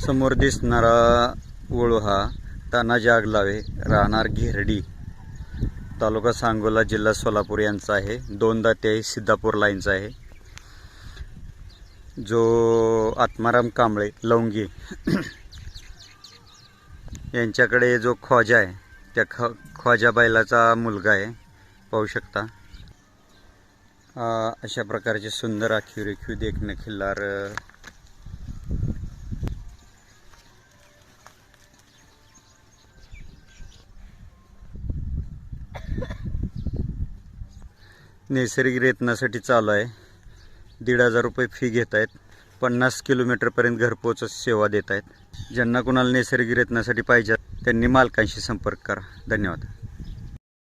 समोर दिसणारा वळू हा तानाजी आगलावे राहणार घेरडी तालुका सांगोला जिल्हा सोलापूर यांचा आहे। 2 दाते सिद्धापूर लाईनचा आहे। जो आत्माराम कांबळे लवंगी यांच्याकडे जो ख्वाजा आहे त्या ख्वाजा बैलाचा मुलगा आहे, पाहू शकता। अशा प्रकारचे सुंदर आखीव रेखीव देखणे खिल्लार नैसर्गिक रेतनासाठी चालू आहे। 1,500 रुपये फी घेत आहेत। 50 किलोमीटरपर्यंत घरपोच सेवा देत आहेत। ज्यांना कोणाला नैसर्गिक रेतनासाठी पाहिजे त्यांनी मालकांशी संपर्क करा। धन्यवाद।